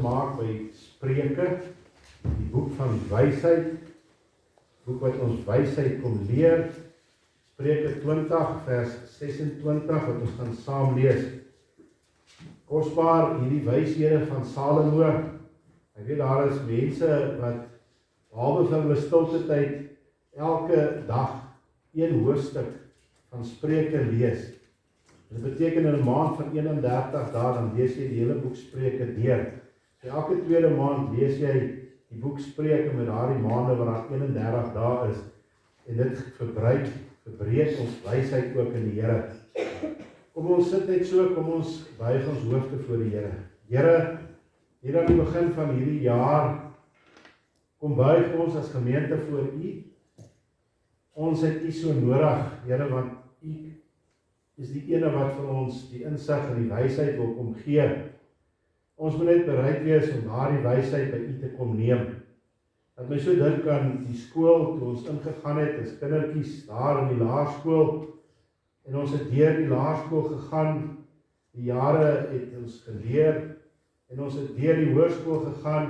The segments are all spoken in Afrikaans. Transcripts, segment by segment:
maak by Spreuke, die boek van wysheid, boek wat ons wysheid kom leer, Spreuke 20 vers 26 wat ons gaan saam lees. Kosbaar hierdie wyshede van Salomo. Ek weet daar is mense wat behalwe vir hulle stilte tyd elke dag een hoofstuk van Spreuke lees. Dit beteken in 'n maand van 31 dae dan lees jy die hele boek Spreuke deur. So elke tweede maand lees jy die boek Spreuke met daardie maande wat daar 31 dae is. En dit verbreek ons wysheid ook in die Here. Kom ons sit net so, kom ons buig ons hoofde voor die Here. Here, hier aan die begin van hierdie jaar, kom buig ons as gemeente voor U. Ons het U so nodig, Here, want U is die ene wat vir ons die insig en die wysheid wil kom gee. Ons moet net bereid wees om daardie wysheid by U te kom neem. Dat my so dink aan die skool, toe ons ingegaan het, as kindertjies daar in die laerskool, en ons het deur die laerskool gegaan, die jare het ons geleer, en ons het deur die hoërskool gegaan,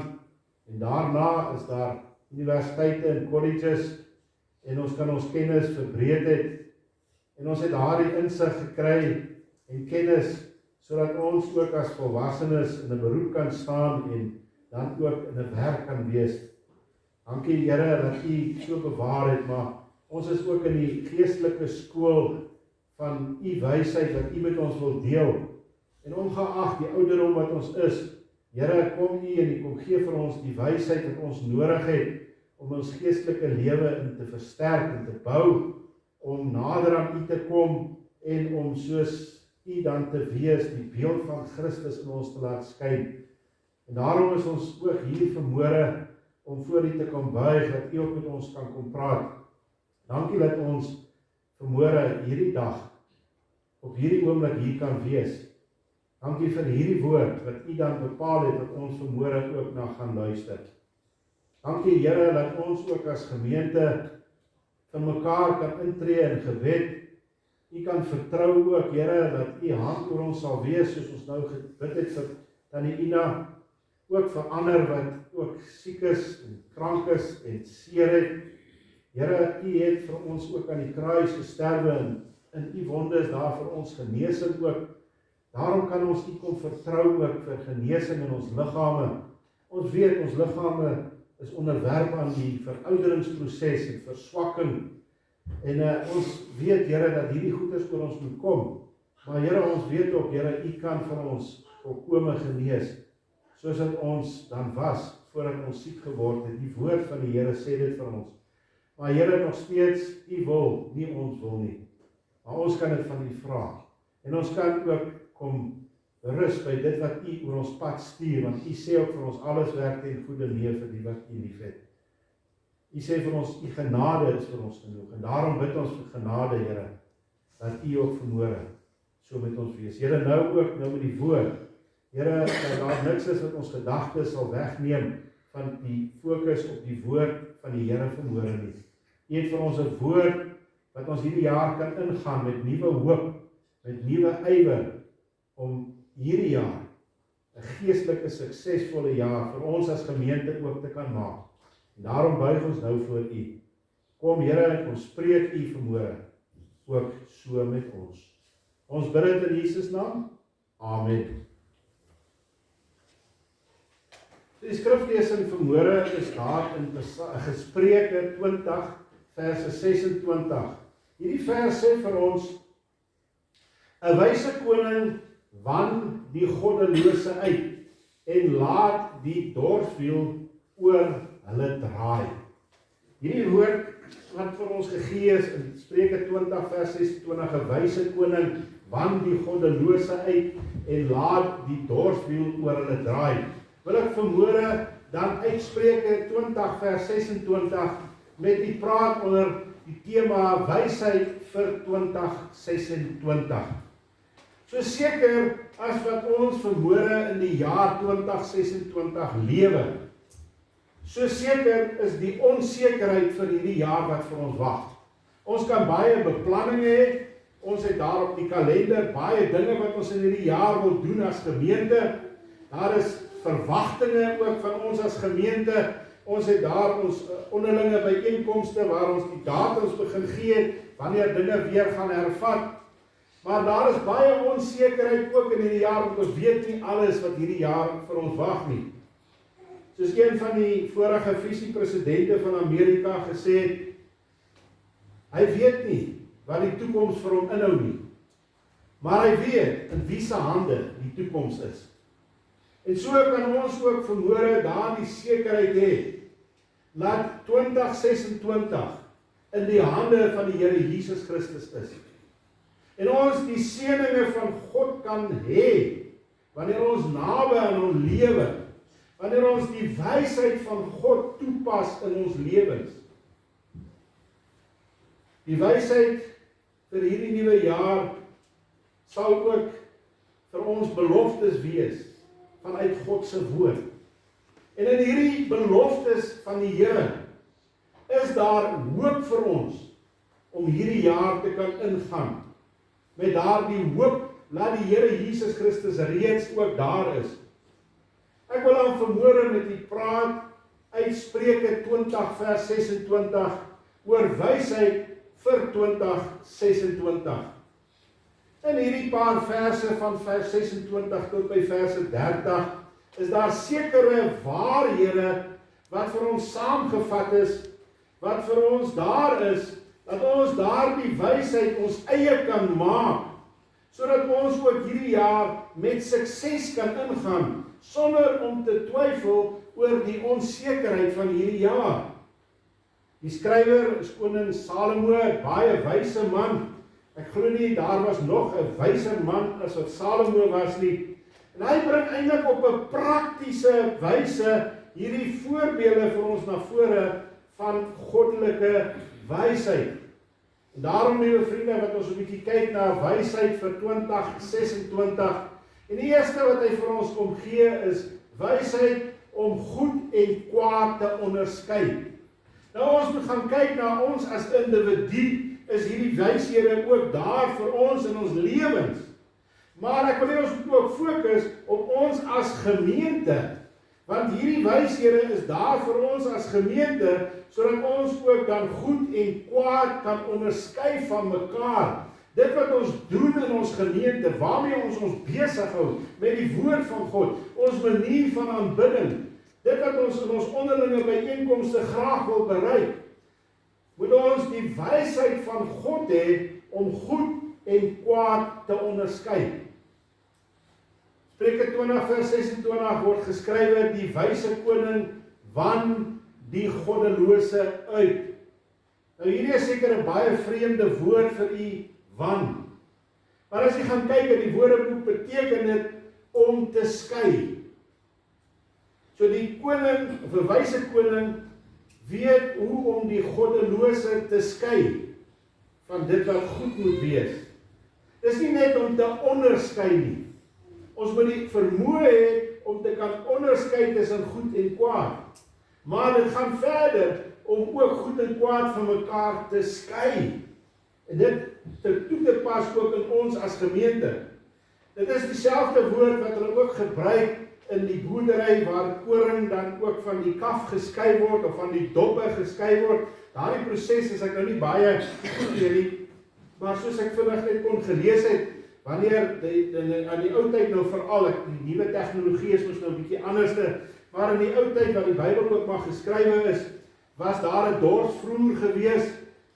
en daarna is daar universiteite en colleges, en ons kan ons kennis verbreed het, en ons het daardie insig gekry, en kennis, sodat ons ook as volwassenes in 'n beroep kan staan, en dan ook in 'n werk kan wees. Dankie Here dat U so bewaar het, maar ons is ook in die geestelike skool van U wysheid wat U met ons wil deel. En ongeag die ouderdom wat ons is, Here, kom U en U kom gee vir ons die wysheid wat ons nodig het om ons geestelike lewe in te versterk en te bou, om nader aan U te kom en om soos U dan te wees, die beeld van Christus in ons te laat skyn. En daarom is ons ook hier vanmôre om voor U te kom buig, dat U ook met ons kan kom praat. Dankie dat ons vanmôre hierdie dag, op hierdie oomblik hier kan wees. Dankie vir hierdie woord, wat U dan bepaal het, dat ons vanmôre ook na gaan luister. Dankie Here, dat ons ook as gemeente van mekaar kan intree in gebed. U kan vertrou ook, Here, dat U hand oor ons sal wees, soos ons nou gebid het vir Tannie Ina, ook vir ander wat ook siek is en krank is en seer het. Here, U het vir ons ook aan die kruis gesterwe en in U wonde is daar vir ons genesing ook. Daarom kan ons U kom vertrou ook vir genesing in ons liggame. Ons weet ons liggame is onderwerp aan die verouderingsproses en verswakking. En ons weet, Here, dat hierdie goeders oor ons moet kom. Maar Here, ons weet ook, Here, U kan vir ons volkome genees. Soos dat ons dan was, voordat ons siek geword het. Die woord van die Here sê dit vir ons. Maar Here, nog steeds, U wil, nie ons wil nie. Maar ons kan dit van U vra. En ons kan ook kom rus by dit wat U oor ons pad stuur, want U sê ook vir ons, alles werk ten goeie mee vir die wat U liefhet. U sê vir ons, U genade is vir ons genoeg. En daarom bid ons vir genade, Here, dat U ook vanmôre so met ons wees. Here, nou ook, nou met die woord. Here, dat daar niks is wat ons gedagtes sal wegneem van die fokus op die woord van die Here vanmôre nie. U het vir ons 'n woord wat ons hierdie jaar kan ingaan met nuwe hoop, met nuwe ywer om hierdie jaar 'n geestelike suksesvolle jaar vir ons as gemeente ook te kan maak. En daarom buig ons nou voor U. Kom Here, ons spreek U vanmôre ook so met ons. Ons bid dit in Jesus naam. Amen. Die skriflesing vanmôre is daar in Gespreuke 20 verse 26. Hierdie vers sê vir ons: 'n wyse koning wan die goddelose uit en laat die dwarswiel oor hulle draai. Hierdie woord wat vir ons gegee is in Spreuke 20 vers 26, 'n wyse koning wan die goddelose uit en laat die dwarswiel oor hulle draai. Wil ek vanmôre dan uit Spreuke 20 vers 26 met u praat onder die tema wysheid vir 2026. So seker as wat ons vanmôre in die jaar 2026 lewe, so seker is die onsekerheid vir hierdie jaar wat vir ons wag. Ons kan baie beplanning hê, ons het daar op die kalender baie dinge wat ons in hierdie jaar wil doen as gemeente. Daar is verwagtinge ook van ons as gemeente. Ons het daar ons onderlinge byeenkomste waar ons die datums begin gee, wanneer dinge weer gaan hervat. Maar daar is baie onsekerheid ook in hierdie jaar, want ons weet nie alles wat hierdie jaar vir ons wag nie. Soos een van die vorige visiepresidente van Amerika gesê het, hy weet nie wat die toekoms vir hom inhou nie. Maar hy weet in wie se hande die toekoms is. En so kan ons ook vanmôre daar die sekerheid hê, dat 2026 in die hande van die Here Jesus Christus is. En ons die seëninge van God kan hê, wanneer ons naby aan hom lewe, wanneer ons die wysheid van God toepas in ons lewens. Die wysheid vir hierdie nuwe jaar sal ook vir ons beloftes wees vanuit God se woord. En in hierdie beloftes van die Here is daar hoop vir ons om hierdie jaar te kan ingaan. Met daardie hoop dat die Here Jesus Christus reeds ook daar is. Ek wil dan vanmôre met u praat uit Spreuke 20 vers 26 oor wysheid vir 2026. In hierdie paar verse van vers 26 tot by verse 30 is daar sekere waarhede wat vir ons saamgevat is, wat vir ons daar is, dat ons daardie wysheid ons eie kan maak, sodat ons ook hierdie jaar met sukses kan ingaan, sonder om te twyfel oor die onsekerheid van hierdie jaar. Die skrywer is koning Salomo, baie wyse man. Ek glo nie daar was nog 'n wyser man as wat Salomo was nie. En hy bring eintlik op 'n praktiese wyse hierdie voorbeelde vir ons na vore van goddelike wysheid. En daarom, liewe vriende, wat ons 'n bietjie kyk na wysheid vir 2026. En die eerste wat hy vir ons kom gee is wysheid om goed en kwaad te onderskei. Nou ons moet gaan kyk na ons as individu, is hierdie wyshede ook daar vir ons in ons lewens. Maar ek wil hê ons moet ook fokus op ons as gemeente, want hierdie wyshede is daar vir ons as gemeente, sodat ons ook dan goed en kwaad kan onderskei van mekaar. Dit wat ons doen in ons gemeente, waarmee ons besig hou met die woord van God, ons manier van aanbidding, dit wat ons in ons onderlinge byeenkomste graag wil bereik, moet ons die wysheid van God hê om goed en kwaad te onderskei. Spreuke 20 vers 26 word geskrywe, die wyse koning wan die goddelose uit. Nou hierdie is seker 'n baie vreemde woord vir u, wan. Maar as jy gaan kyk in die woordeboek, beteken dit om te skei. So die koning, of 'n wyse koning, weet hoe om die goddelose te skei van dit wat goed moet wees. Dis nie net om te onderskei nie. Ons moet die vermoë hê om te kan onderskei tussen goed en kwaad. Maar dit gaan verder om ook goed en kwaad van mekaar te skei. En dit toe te pas ook in ons as gemeente. Dit is dieselfde woord wat hulle ook gebruik in die boerdery waar koring dan ook van die kaf geskei word of van die doppe geskei word. Daardie proses is ek nou nie baie goed nie, maar soos ek vinnig net kon gelees het, wanneer aan die ou tyd nou veral, die nuwe tegnologie is ons nou 'n bietjie anderste, maar in die ou tyd wat die Bybel ook maar geskrywe is, was daar 'n dorsvloer gewees,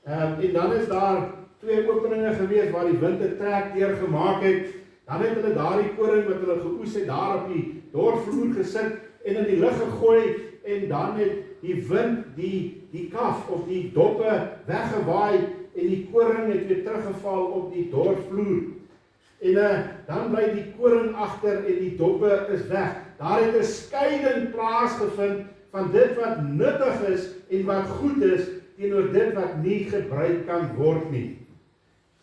en dan is daar 2 openinge gewees waar die wind 'n trek deur gemaak het. Dan het hulle daardie koring wat hulle geoes het daar op die dorsvloer gesit en in die lug gegooi, en dan het die wind die kaf of die doppe weggewaai en die koring het weer teruggeval op die dorsvloer. En dan bly die koring agter en die doppe is weg. Daar het 'n skeiding plaasgevind van dit wat nuttig is en wat goed is teenoor dit wat nie gebruik kan word nie.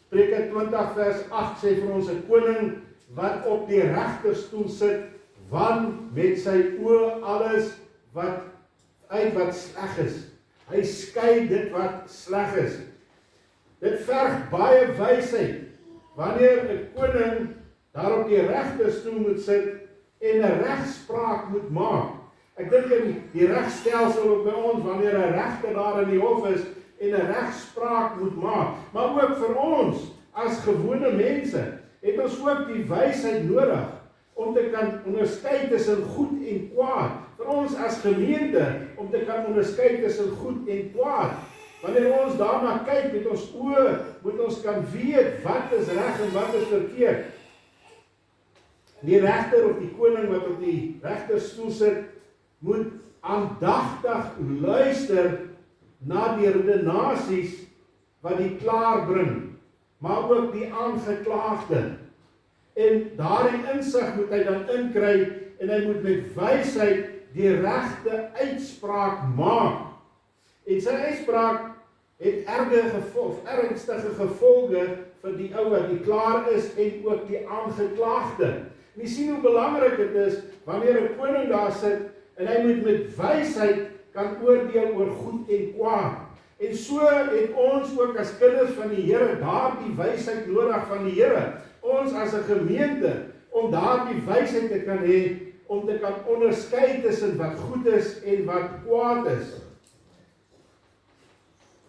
Spreuke 20 vers 8 sê vir ons 'n koning wat op die regterstoel sit, wan met sy oë alles wat sleg is. Hy skei dit wat sleg is. Dit verg baie wysheid wanneer 'n koning daar op die regterstoel moet sit en 'n regspraak moet dink in die regstelsel ook by ons, wanneer 'n regter daar in die hof is, en 'n regspraak moet maak, maar ook vir ons, as gewone mense, het ons ook die wysheid nodig, om te kan onderskei tussen goed en kwaad. Vir ons as gemeente, om te kan onderskei tussen goed en kwaad. Wanneer ons daarna kyk met ons oë, moet ons kan weet wat is reg en wat is verkeerd. Die regter of die koning wat op die regterstoel sit, moet aandagtig luister na die redenasies wat die klaar bring, maar ook die aangeklaagde. En daardie insig moet hy dan inkry, en hy moet met wysheid die regte uitspraak maak. En sy uitspraak het ernstige gevolge vir die ou wat die klaar is, en ook die aangeklaagde. En jy sien hoe belangrik dit is, wanneer 'n koning daar sit, en hy moet met wysheid kan oordeel oor goed en kwaad. En so het ons ook as kinders van die Here daardie wysheid nodig van die Here. Ons as 'n gemeente, om daardie wysheid te kan hê, om te kan onderskei tussen wat goed is en wat kwaad is.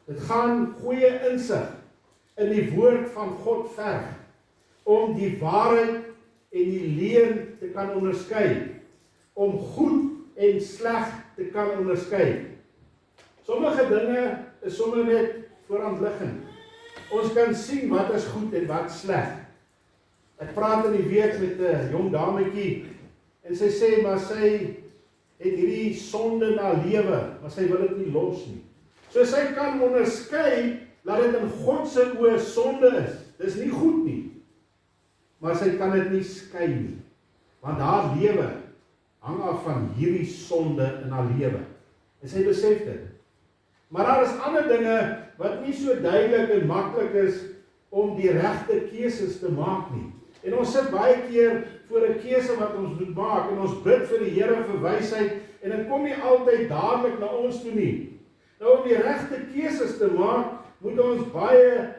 Dit gaan goeie insig in die woord van God verg, om die waarheid en die leuen te kan onderskei, om goed en sleg te kan onderskei. Sommige dinge is sommer net voorhandliggend. Ons kan sien wat is goed en wat sleg. Ek praat in die week met 'n jong dametjie, en sy sê, maar sy het hierdie sonde na lewe, maar sy wil dit nie los nie. So sy kan onderskei, dat dit in God se oë sonde is. Dis nie goed nie, maar sy kan dit nie skei nie, want haar lewe hang af van hierdie sonde in haar lewe. En sy besef dit. Maar daar is ander dinge wat nie so duidelik en maklik is om die regte keuses te maak nie. En ons sit baie keer voor 'n keuse wat ons moet maak, en ons bid vir die Here vir wysheid, en dit kom nie altyd dadelik na ons toe nie. Nou, om die regte keuses te maak, moet ons baie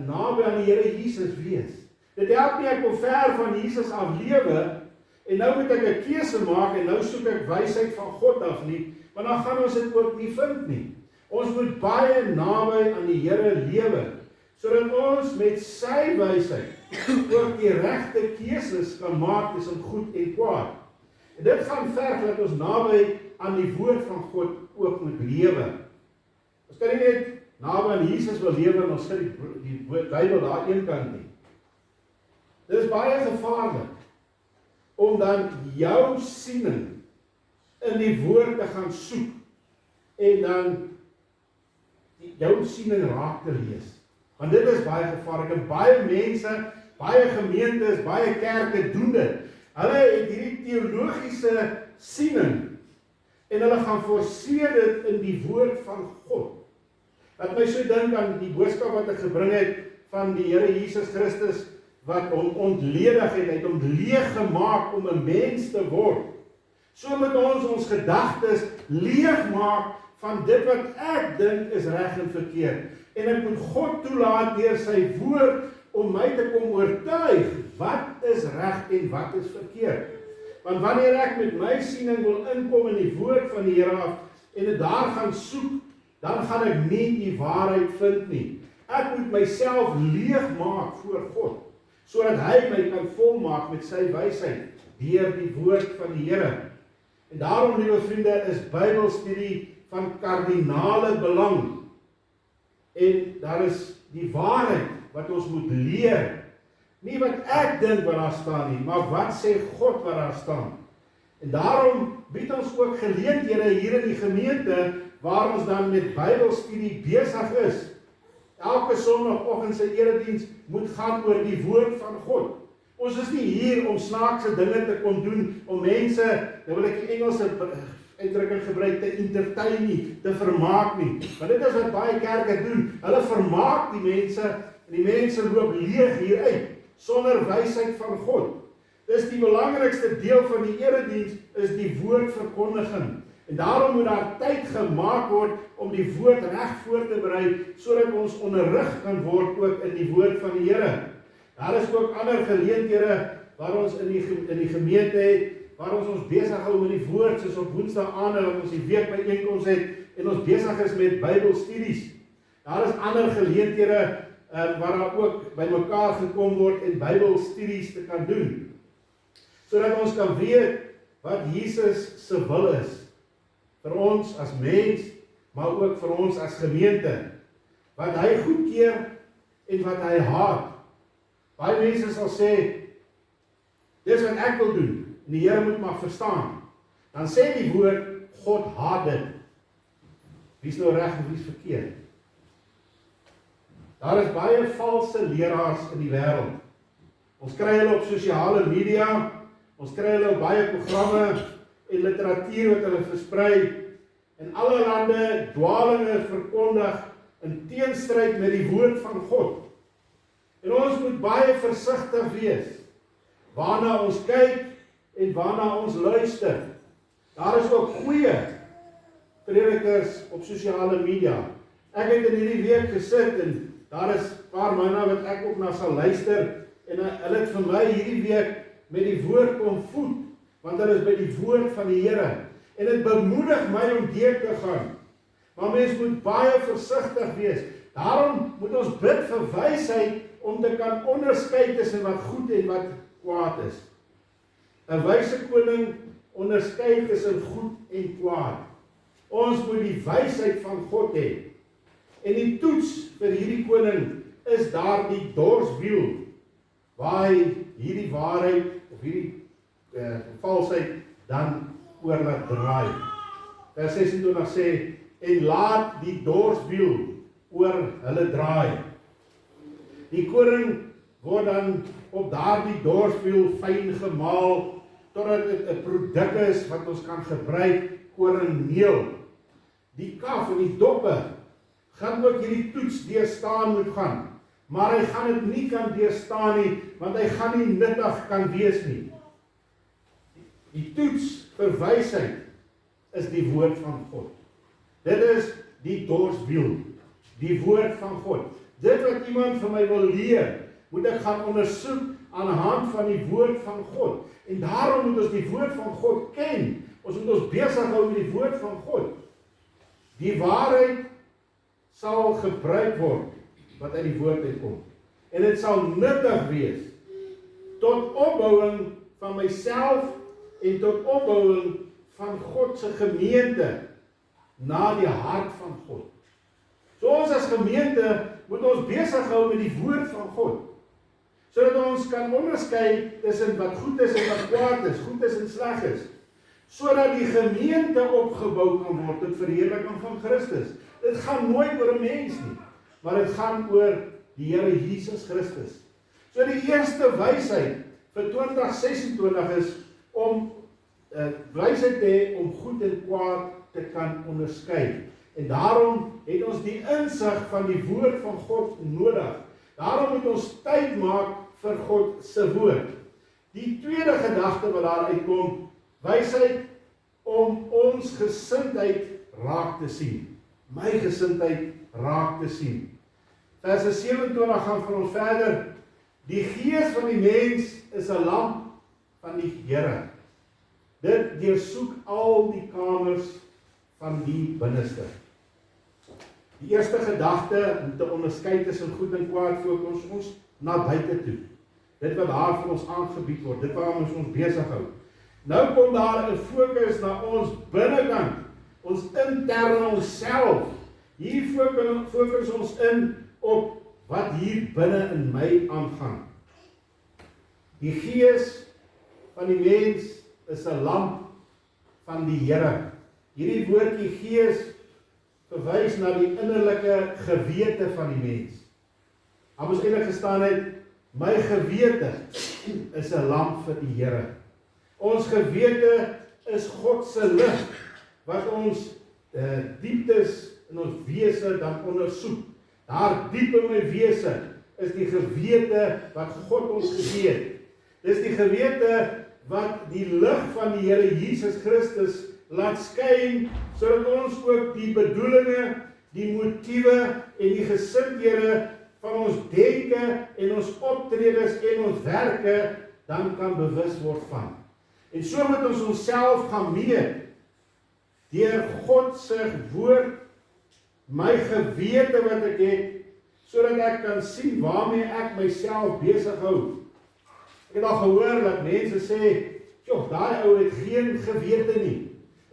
naby aan die Here Jesus wees. Dit help nie ek wil ver van Jesus af lewe, en nou moet ek 'n keuse maak, en nou soek ek wysheid van God af nie, want dan gaan ons dit ook nie vind nie. Ons moet baie naby aan die Here lewe, sodat ons met sy wysheid ook die regte keuses kan maak tussen goed en kwaad. En dit gaan verg dat ons naby aan die woord van God ook moet lewe. Ons kan nie net naby aan Jesus wil lewe, en ons sit die Bybel daar een kant nie. Dit is baie gevaarlik, om dan jou siening in die woord te gaan soek, en dan jou siening raak te lees. Want dit is baie gevaarlik, en baie mense, baie gemeentes, baie kerke doen dit. Hulle het hierdie teologiese siening, en hulle gaan forceer dit in die woord van God. Laat my so dink aan die boodskap wat ek gebring het, van die Here Jesus Christus, wat hom ontledig het, hy het hom leeg gemaak om 'n mens te word. So moet ons gedagtes leeg maak van dit wat ek dink is reg en verkeerd. En ek moet God toelaat deur sy woord om my te kom oortuig wat is reg en wat is verkeerd. Want wanneer ek met my siening wil inkom in die woord van die Here af en dit daar gaan soek, dan gaan ek nie die waarheid vind nie. Ek moet myself leeg maak voor God, sodat hy my kan volmaak met sy wysheid deur die woord van die Here. En daarom, liewe vriende, is Bybelstudie van kardinale belang. En daar is die waarheid wat ons moet leer. Nie wat ek dink wat daar staan nie, maar wat sê God wat daar staan. En daarom bied ons ook geleenthede hier in die gemeente, waar ons dan met Bybelstudie besig is. Elke Sondagoggend se erediens moet gaan oor die woord van God. Ons is nie hier om snaakse dinge te kon doen, om mense, nou wil ek die Engelse uitdrukking gebruik, te entertain nie, te vermaak nie. Want dit is wat baie kerke doen. Hulle vermaak die mense, en die mense loop leeg hier uit, sonder wysheid van God. Dis die belangrikste deel van die erediens, is die woordverkondiging. En daarom moet daar tyd gemaak word om die woord reg voor te berei, sodat ons onderrig kan word ook in die woord van die Here. Daar is ook ander geleenthede waar ons in die gemeente het, waar ons besig hou met die woord, soos op Woensdag aande, wat ons die week byeenkoms het, en ons besig is met Bybelstudies. Daar is ander geleenthede, waar daar ook by mekaar gekom word en Bybelstudies te kan doen. Sodat ons kan weet wat Jesus se wil is, vir ons as mens, maar ook vir ons as gemeente, wat hy goedkeur en wat hy haat. Baie mense sal sê, dis wat ek wil doen, en die Here moet maar verstaan. Dan sê die woord, God haat dit. Wie is nou reg en wie is verkeerd? Daar is baie valse leraars in die wêreld. Ons kry hulle op sosiale media, ons kry hulle op baie programme en literatuur wat hulle versprei, en alle lande dwalinge verkondig in teenstryd met die woord van God. En ons moet baie versigtig wees, waarna ons kyk en waarna ons luister. Daar is ook goeie predikers op sosiale media. Ek het in hierdie week gesit en daar is 'n paar manne wat ek ook na sal luister en hulle het vir my hierdie week met die woord kom voed, want hulle is by die woord van die Here. En dit bemoedig my om deur te gaan. Maar mens moet baie versigtig wees. Daarom moet ons bid vir wysheid om te kan onderskei tussen wat goed en wat kwaad is. 'n Wyse koning onderskei tussen goed en kwaad. Ons moet die wysheid van God hê. En die toets vir hierdie koning is daar die dorswiel, waar hy hierdie waarheid of hierdie valsheid dan oor laat draai. Vers 26 sê, en laat die dorswiel oor hulle draai. Die koring word dan op daardie dorswiel fyn gemaal, totdat dit 'n produk is wat ons kan gebruik, koringmeel. Die kaf en die doppe gaan ook hierdie toets deurstaan moet gaan, maar hy gaan dit nie kan deurstaan nie, want hy gaan nie nuttig kan wees nie. Die toets vir wysheid is die woord van God. Dit is die dorswiel, die woord van God. Dit wat iemand vir my wil leer, moet ek gaan ondersoek aan die hand van die woord van God. En daarom moet ons die woord van God ken. Ons moet ons besig hou met die woord van God. Die waarheid sal gebruik word wat uit die woord uitkom. En dit sal nuttig wees tot opbouing van myself en tot opbouing van God se gemeente na die hart van God. So ons as gemeente moet ons besig hou met die woord van God, sodat ons kan onderskei tussen wat goed is en wat kwaad is, goed is en sleg is, sodat die gemeente opgebou kan word tot verheerliking van Christus. Dit gaan nooit oor 'n mens nie, maar dit gaan oor die Here Jesus Christus. So die eerste wysheid vir 2026 is om wysheid te hê om goed en kwaad te kan onderskei. En daarom het ons die insig van die woord van God nodig. Daarom moet ons tyd maak vir God se woord. Die tweede gedagte wat daar uitkom, wysheid om ons gesindheid raak te sien. My gesindheid raak te sien. Vers 27 gaan vir ons verder. Die gees van die mens is 'n lamp van die Here. Dit deursoek al die kamers van die binneste. Die eerste gedagte om te onderskei tussen goed en kwaad fokus ons na buite toe. Dit wat daar vir ons aangebied word, dit waar ons besig hou. Nou kom daar 'n fokus na ons binnekant, ons interne onsself. Hier fokus ons in op wat hier binne in my aangaan. Die gees van die mens is 'n lamp van die Here. Hierdie woordjie gees verwys na die innerlike gewete van die mens. Daar moes eintlik gestaan het, my gewete is 'n lamp vir die Here. Ons gewete is God se lig wat ons dieptes in ons wese dan ondersoek. Daar diep in my wese is die gewete wat God ons gegee het. Dis die gewete wat die lig van die Here Jesus Christus laat skyn, sodat ons ook die bedoelinge, die motiewe en die gesindhede van ons denke en ons optredes en ons werke dan kan bewus word van. En so moet ons onsself gaan meet, deur God se woord, my gewete wat ek het, sodat ek kan sien waarmee ek myself besig hou. Ek het al gehoor dat mense sê, joh, daai ou het geen gewete nie.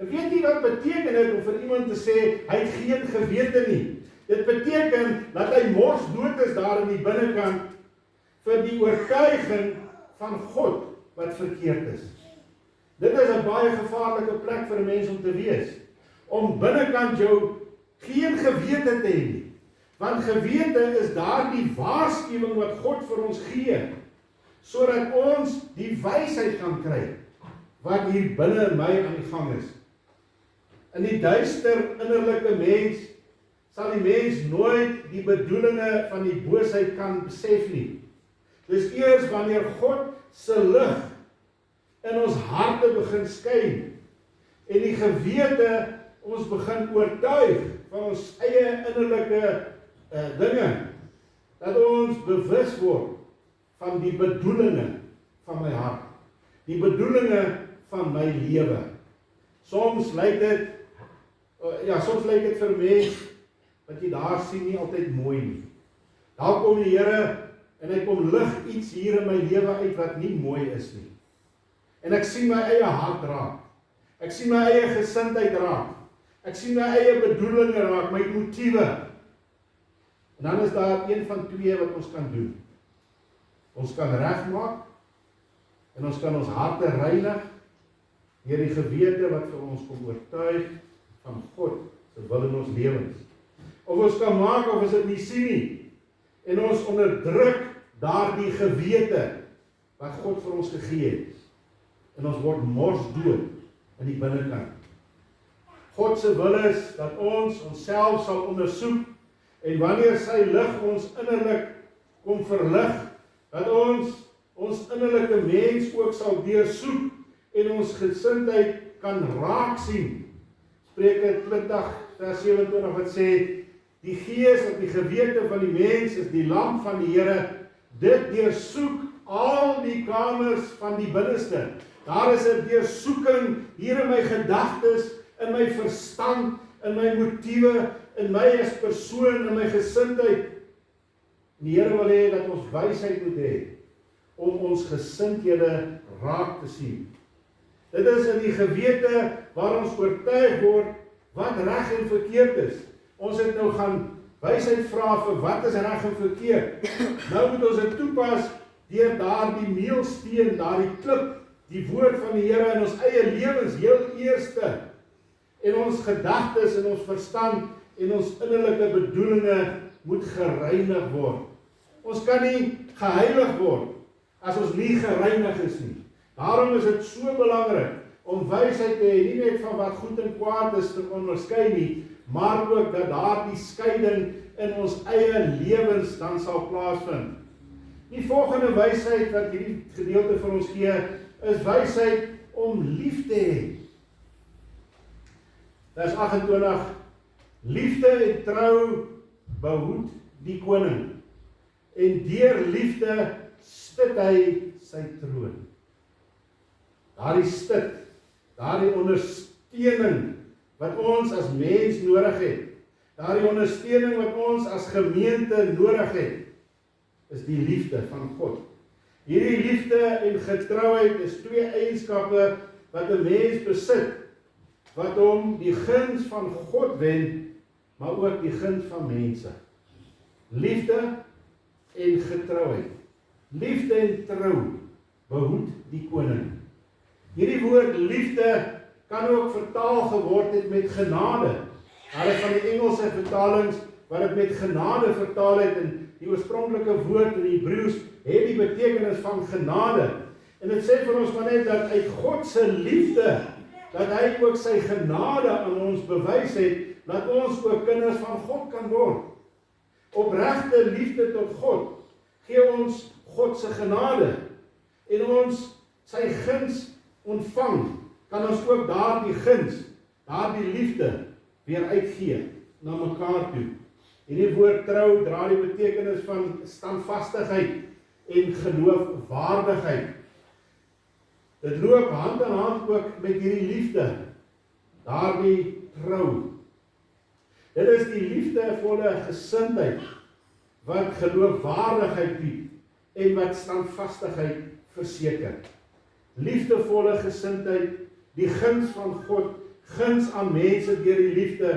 En weet jy wat beteken dit om vir iemand te sê, hy het geen gewete nie? Dit beteken dat hy morsdood is daar in die binnekant vir die oortuiging van God wat verkeerd is. Dit is 'n baie gevaarlike plek vir 'n mens om te wees. Om binnekant jou geen gewete te hê nie. Want gewete is daardie waarskuwing wat God vir ons gee, sodat ons die wysheid kan kry wat hier binne my aan die gang is. In die duister innerlike mens sal die mens nooit die bedoelinge van die boosheid kan besef nie. Dis eers wanneer God se lig in ons harte begin skyn en die gewete ons begin oortuig van ons eie innerlike dinge, dat ons bewus word van die bedoelinge van my hart, die bedoelinge van my lewe. Soms lyk dit vir mens wat jy daar sien nie altyd mooi nie. Daar kom die Here en hy kom lig iets hier in my lewe uit wat nie mooi is nie. En ek sien my eie hart raak. Ek sien my eie gesindheid raak. Ek sien my eie bedoelinge raak, my motiewe. En dan is daar een van twee wat ons kan doen. Ons kan regmaak en ons kan ons harte reinig deur die gewete wat vir ons kom oortuig van God se wil in ons lewens. Of ons kan maak of ons dit nie sien nie en ons onderdruk daardie gewete wat God vir ons gegee het. En ons word morsdood in die binnekant. God se wil is dat ons onsself sal ondersoek en wanneer sy lig ons innerlik kom verlig, dat ons innerlike mens ook sal deursoek en ons gesindheid kan raak sien. Spreuke 20 vers 27 wat sê, die gees of die gewete van die mens is die lamp van die Here, dit deursoek al die kamers van die binneste. Daar is 'n deursoeking hier in my gedagtes, in my verstand, in my motiewe, in my as persoon, in my gesindheid. Die Here wil hê dat ons wysheid moet hê om ons gesindhede raak te sien. Dit is in die gewete waar ons oortuig word wat reg en verkeerd is. Ons het nou gaan wysheid vra vir wat is reg en verkeerd. Nou moet ons dit toepas deur daardie meelsteen, daardie klip, die woord van die Here in ons eie lewens heel eerste. En ons gedagtes en ons verstand en ons innerlike bedoelinge moet gereinig word. Ons kan nie geheilig word as ons nie gereinig is nie. Daarom is dit so belangrik om wysheid te hê, nie net van wat goed en kwaad is te onderskei nie, maar ook dat daardie skeiding in ons eie lewens dan sal plaasvind. Die volgende wysheid wat hierdie gedeelte vir ons gee, is wysheid om lief te hê. Vers 28, liefde en trou behoed die koning, en deur liefde stit hy sy troon. Daardie stit, daardie ondersteuning wat ons as mens nodig het, daardie ondersteuning wat ons as gemeente nodig het, is die liefde van God. Hierdie liefde en getrouheid is twee eienskappe wat 'n mens besit, wat hom die guns van God wen, maar ook die guns van mense. Liefde en getrouheid. Liefde en trou behoed die koning. Hierdie woord liefde kan ook vertaal geword het met genade. Daar is van die Engelse vertalings wat dit met genade vertaal het, en die oorspronklike woord in Hebreëus het die betekenis van genade. En dit sê vir ons maar net dat uit God se liefde, dat hy ook sy genade aan ons bewys het, dat ons ook kinders van God kan word. Opregte liefde tot God gee ons God se genade, en ons sy guns ontvang, kan ons ook daardie guns, daardie liefde weer uitgee na mekaar toe. Hierdie woord trou dra die betekenis van standvastigheid en geloofwaardigheid. Dit loop hand in hand ook met hierdie liefde, daardie trou. Dit is die liefdevolle gesindheid wat geloofwaardigheid bied en wat standvastigheid verseker. Liefdevolle gesindheid, die guns van God, guns aan mense deur die liefde,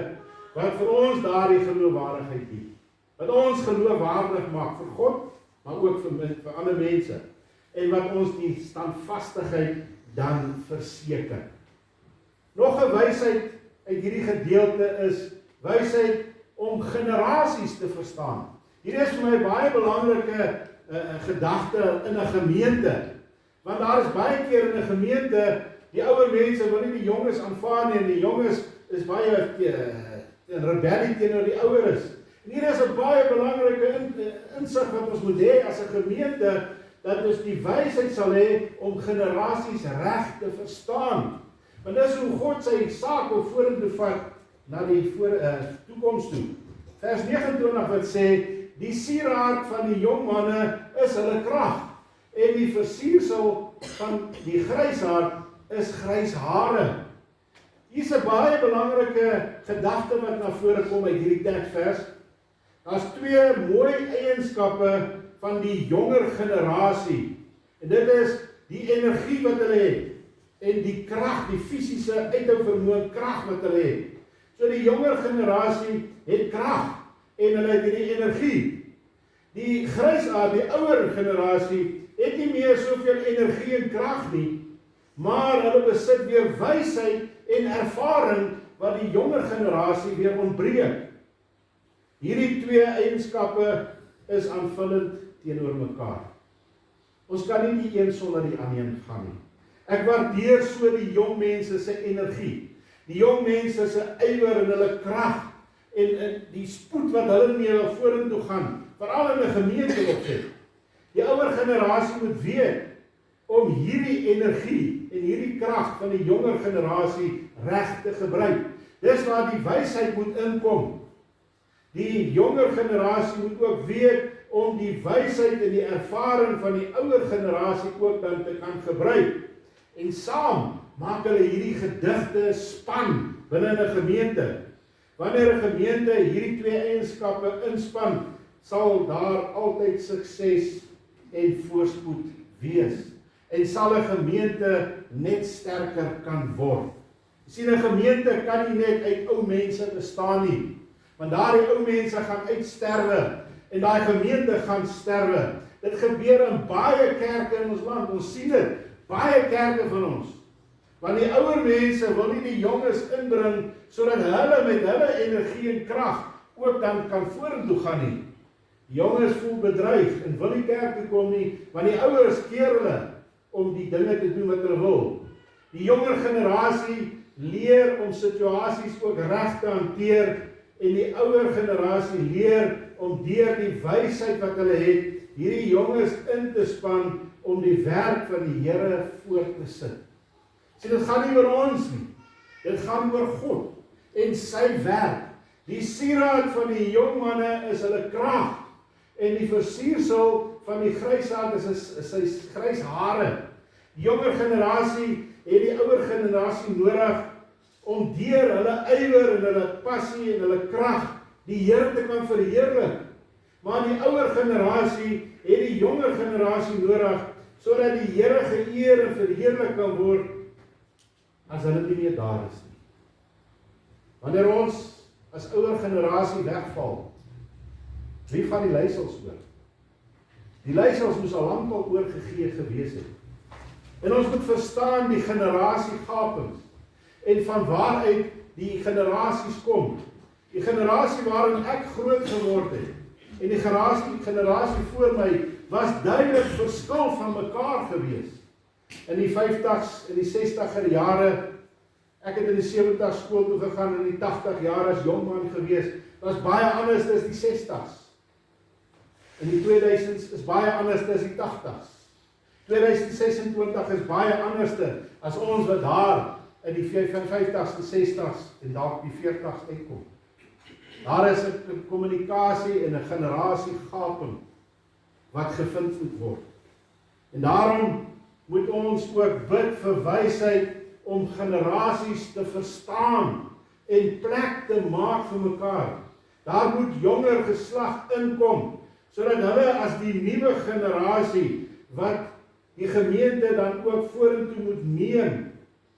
wat vir ons daardie geloofwaardigheid bied. Wat ons geloofwaardig maak vir God, maar ook vir ander mense. En wat ons die standvastigheid dan verseker. Nog 'n wysheid uit hierdie gedeelte is wysheid om generasies te verstaan. Hier is vir my baie belangrike gedagte in 'n gemeente. Want daar is baie keer in 'n gemeente, die ouer mense wil nie die jonges aanvaar nie, en die jonges is baie in rebellie teenoor die oueres. En hier is 'n baie belangrike insig wat ons moet hê as 'n gemeente, dat ons die wysheid sal hê om generasies reg te verstaan. Want dis hoe God sy saak wil vorentoe vat na die toekoms toe. Vers 29 wat sê, die sieraad van die jong manne is hulle krag, en die versiersel van die grysaard is grys hare. Hier's 'n baie belangrike gedagte wat na vore kom uit hierdie teksvers. Daar's twee mooi eienskappe van die jonger generasie. En dit is die energie wat hulle het, en die krag, die fisiese uithou vermoë krag wat hulle het. So die jonger generasie het krag, en hulle het die energie. Die grysaard, die ouer generasie, het nie meer soveel energie en krag nie, maar hulle besit weer wysheid en ervaring wat die jonger generasie weer ontbreek. Hierdie twee eienskappe is aanvullend teenoor mekaar. Ons kan nie die een sonder die ander gaan nie. Ek waardeer so die jong mense se energie, die jong mense se ywer en hulle krag, en die spoed wat hulle mee wil vorentoe gaan, veral in 'n gemeente opset. Die ouer generasie moet weet om hierdie energie en hierdie krag van die jonger generasie reg te gebruik. Dis waar die wysheid moet inkom. Die jonger generasie moet ook weet om die wysheid en die ervaring van die ouer generasie ook dan te kan gebruik. En saam maak hulle hierdie gedigte span binne 'n gemeente. Wanneer 'n gemeente hierdie twee eienskappe inspan, sal daar altyd sukses en voorspoed wees. En sal 'n gemeente net sterker kan word. Jy sien, 'n gemeente kan nie net uit ou mense bestaan nie. Want daardie ou mense gaan uitsterwe en daai gemeente gaan sterwe. Dit gebeur in baie kerke in ons land. Ons sien dit, baie kerke van ons. Want die ouer mense wil nie die jonges inbring sodat hulle met hulle energie en krag ook dan kan vorentoe gaan nie. Die jonges voel bedreig en wil nie kerk toe kom nie, want die ouers keer hulle om die dinge te doen wat hulle wil. Die jonger generasie leer om situasies ook reg te hanteer, en die ouer generasie leer om deur die wysheid wat hulle het, hierdie jonges in te span om die werk van die Here voort te sit. Sien, dit gaan nie oor ons nie. Dit gaan oor God en sy werk. Die sieraad van die jong manne is hulle krag, en die versiersel van die grysaard is sy grys hare. Die jonger generasie het die ouer generasie nodig om deur hulle ywer en hulle passie en hulle krag die Here te kan verheerlik. Maar die ouer generasie het die jonger generasie nodig sodat die Here geëer en verheerlik kan word as hulle nie meer daar is nie. Wanneer ons as ouer generasie wegval, wie van die leiersels oor? Die leiersels moes al lankal oorgegee gewees het. En ons moet verstaan die generasiegapings en van waaruit die generasies kom. Die generasie waarin ek groot geword het en die generasie voor my was duidelik verskil van mekaar gewees. In die 50s en die 60er jare, ek het in die 70s skool toe gegaan, in die 80 jaar as jongman gewees, was baie anders as die 60s. In die 2000s is baie anders as die 80s. 2026 is baie anders as ons wat daar in die 50s en 60s en dalk die 40s uitkom. Daar is 'n kommunikasie en 'n generasiegaping wat gevind moet word. En daarom moet ons ook bid vir wysheid om generasies te verstaan en plek te maak vir mekaar. Daar moet jonger geslag inkom, sodat hulle as die nuwe generasie wat die gemeente dan ook vorentoe moet neem,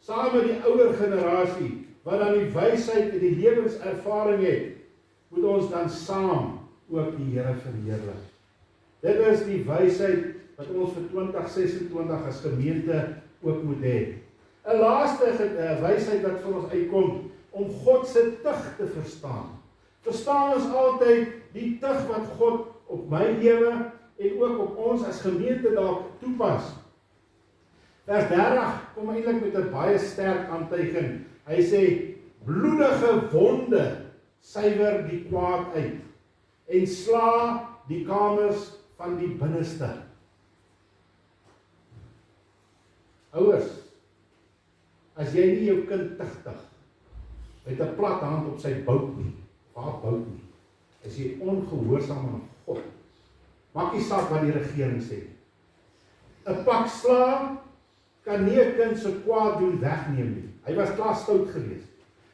saam met die ouer generasie, wat dan die wysheid en die lewenservaring het, moet ons dan saam ook die Here verheerlik. Dit is die wysheid wat ons vir 2026 as gemeente ook moet hê. 'n laaste wysheid wat vir ons uitkom, om God se tug te verstaan. Verstaan ons altyd die tug wat God op my lewe en ook op ons as gemeente dalk toepas. Vers 30 kom eintlik met 'n baie sterk aantuiging. Hy sê, bloedige wonde suiwer die kwaad uit en sla die kamers van die binneste. Ouers, as jy nie jou kind tigtig met 'n plat hand op sy bout nie, waar bout nie, is jy ongehoorsaam aan God. Maak nie saak wat die regering sê. 'n pak sla kan nie 'n kind se kwaad doen wegneem nie. Hy was klaar stout geweest.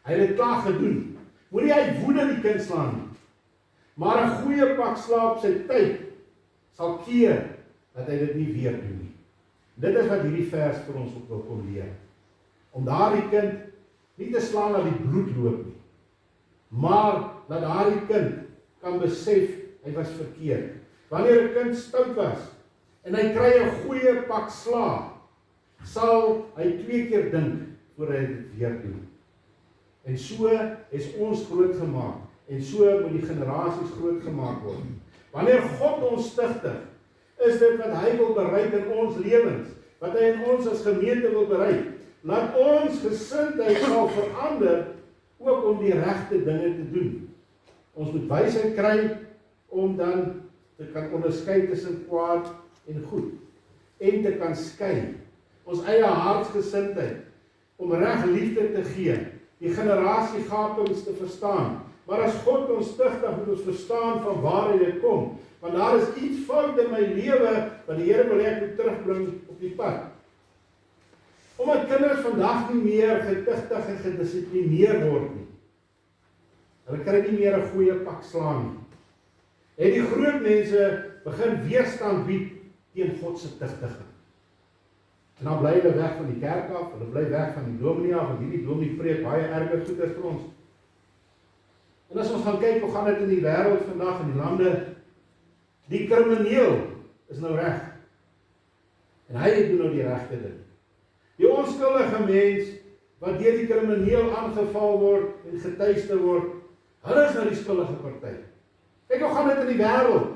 Hy het dit klaar gedoen. Moenie hy woede die kind slaan nie. Maar 'n goeie pak sla op sy tyd sal keer dat hy dit nie weer doen nie. Dit is wat hierdie vers vir ons ook wil kom leer. Om daardie kind nie te slaan dat die bloed loop nie, maar dat daardie kind kan besef hy was verkeerd. Wanneer 'n kind stout was en hy kry 'n goeie pak sla, sal hy 2 keer dink voor hy dit weer doen. En so is ons groot gemaak, en so moet die generasies groot gemaak word. Wanneer God ons stigtig, is dit wat hy wil bereik in ons lewens, wat hy in ons as gemeente wil bereik. Laat ons gesindheid sal verander, ook om die regte dinge te doen. Ons moet wysheid kry, om dan te kan onderskei tussen kwaad en goed, en te kan skei. Ons eie hartsgesindheid, om reg liefde te gee, die generasiegapings te verstaan. Maar as God ons stigtig, moet ons verstaan van waar dit kom, want daar is iets fout in my lewe, wat die Here wil hê ek moet terugbring op die pad. Omdat kinders vandag nie meer getigtig en gedissiplineer word nie. Hulle kry nie meer 'n goeie pak slaan nie. En die groot mense begin weerstand bied teen God se tigtiging. En dan bly hulle weg van die kerk af, hulle bly weg van die dominee af, want hierdie dominee preek baie erge goeders vir ons. En as ons gaan kyk, hoe gaan dit in die wêreld vandag, in die lande, die krimineel is nou reg. En hy doen nou die regte ding. Die onskuldige mens, wat deur die krimineel aangeval word en getuister word, hulle is nou die skuldige party. Kyk, hoe gaan dit in die wêreld?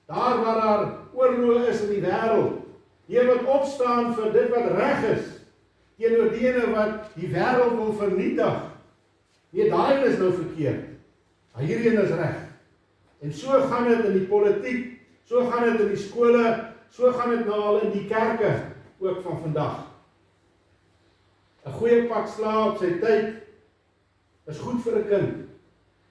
Daar waar daar oorloë is in die wêreld, die wat opstaan vir dit wat reg is, teenoor diegene wat die wêreld wil vernietig. Nee, daai is nou verkeerd. Maar hierdie is reg. En so gaan dit in die politiek, so gaan dit in die skole, so gaan dit nou al in die kerke, ook van vandag. 'n Goeie pak sla op sy tyd is goed vir 'n kind.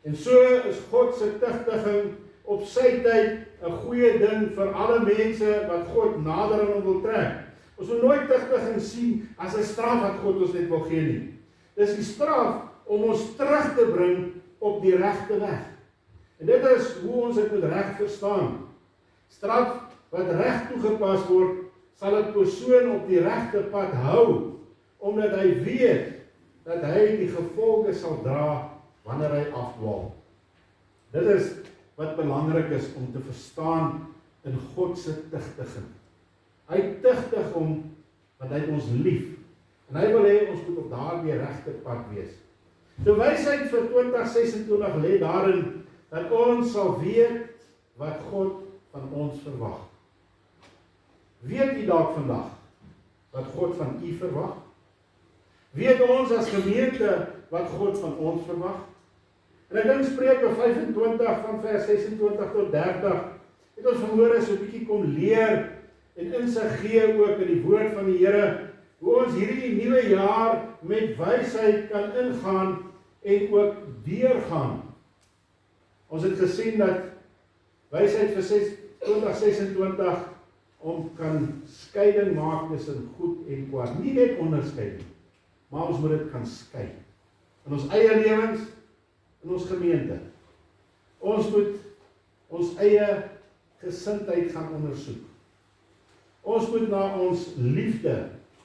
En so is God se tigtiging op sy tyd 'n goeie ding vir alle mense wat God nader aan hom wil trek. Ons moet nooit tigtiging sien as 'n straf wat God ons net wil gee nie. Dis die straf om ons terug te bring op die regte weg. En dit is hoe ons dit moet reg verstaan. Straf wat reg toegepas word, sal 'n persoon op die regte pad hou, omdat hy weet dat hy die gevolge sal dra wanneer hy afdwaal. Dit is wat belangrik is om te verstaan in God se tigtiging. Hy tigtig hom, want hy het ons lief. En hy wil hê ons moet op daardie regte pad wees. Die wysheid vir 2026 lê daarin, dat ons sal weet wat God van ons verwag. Weet u dalk vandag wat God van u verwag? Weet ons as gemeente wat God van ons verwag? En ek dink Spreuke 25 van vers 26 tot 30, het ons vanmôre so 'n bietjie kom leer en insig gee ook in die woord van die Here, hoe ons hierdie nuwe jaar met wysheid kan ingaan en ook deurgaan. Ons het gesien dat wysheid vir 2026 om kan skeiding maak tussen goed en kwaad. Nie net onderskeid nie, maar ons moet dit kan skei. In ons eie lewens, in ons gemeente. Ons moet ons eie gesindheid gaan ondersoek. Ons moet na ons liefde,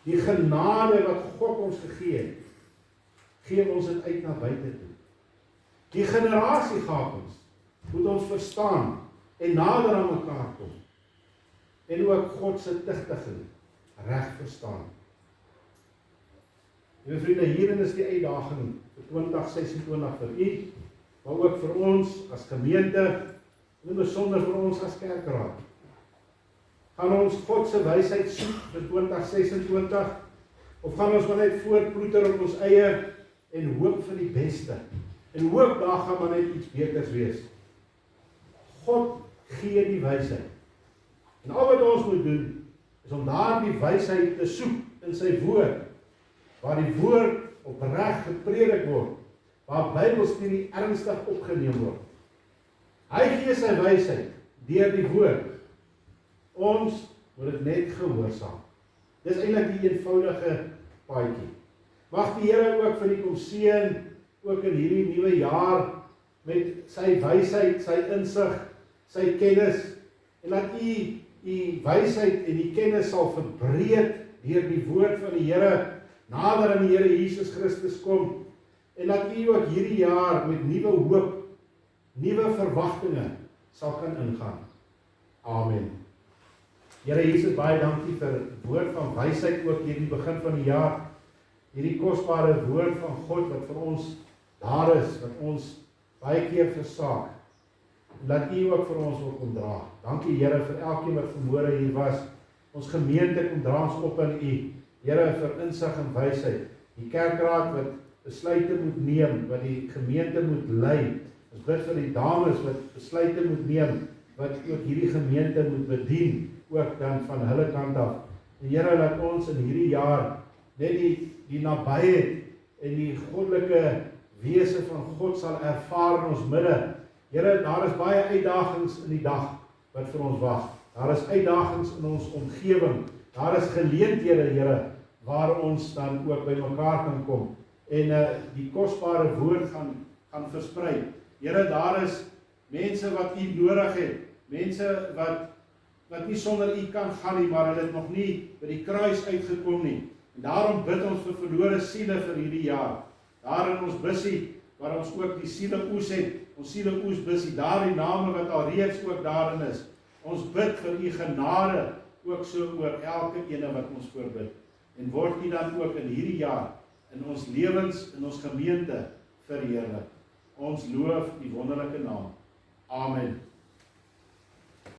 die genade wat God ons gegee het, gee ons dit uit na buite toe. Die generasiegapings moet ons verstaan en nader aan mekaar kom. En ook God se tigtiging reg verstaan. Liewe vriende, hierin is die uitdaging vir 2026 vir u, maar ook vir ons as gemeente, en besonder vir ons as kerkraad. Gaan ons God se wysheid soek vir 2026, of gaan ons maar net voortploeter op ons eie en hoop vir die beste, en hoop daar gaan maar net iets beters wees. God gee die wysheid. En al wat ons moet doen, is om daar die wysheid te soek in sy woord, waar die woord opreg gepredik word, waar Bybelstudie ernstig opgeneem word. Hy gee sy wysheid deur die woord. Ons moet dit net gehoorsaam. Dis eintlik die eenvoudige paadjie. Mag die Here ook vir u kom seën, ook in hierdie nuwe jaar, met sy wysheid, sy insig, sy kennis, en dat u wysheid en die kennis sal verbreed deur die woord van die Here, nader aan die Here Jesus Christus kom, en dat u ook hierdie jaar met nuwe hoop, nuwe verwagtinge sal kan ingaan. Amen. Here Jesus, baie dankie vir woord van wysheid ook hierdie begin van die jaar, hierdie kosbare woord van God wat vir ons daar is, wat ons baie keer versaak, en dat u ook vir ons wil kom dra. Dankie Here vir elkeen wat vanmôre hier was. Ons gemeente kom dra ons op in u. Here vir insig en wysheid. Die kerkraad wat besluite moet neem, wat die gemeente moet lei. Ons bid vir die dames wat besluite moet neem, wat ook hierdie gemeente moet bedien, ook dan van hulle kant af. En Here, laat ons in hierdie jaar net die nabyheid en die goddelike wese van God sal ervaar in ons midde. Here, daar is baie uitdagings in die dag wat vir ons wag. Daar is uitdagings in ons omgewing. Daar is geleenthede, Here, waar ons dan ook by mekaar kan kom en die kosbare woord gaan versprei. Here, daar is mense wat u nodig het. Mense wat nie sonder u kan gaan nie, maar hulle het nog nie by die kruis uitgekom nie. En daarom bid ons vir verlore siele vir hierdie jaar. Daar in ons busie, waar ons ook die siele oes het, ons siele oes busie, daar die name wat al reeds ook daarin is. Ons bid vir u genade, ook so oor elke ene wat ons voorbid. En word u dan ook in hierdie jaar, in ons lewens, in ons gemeente, verheerlik. Ons loof die wonderlike naam. Amen.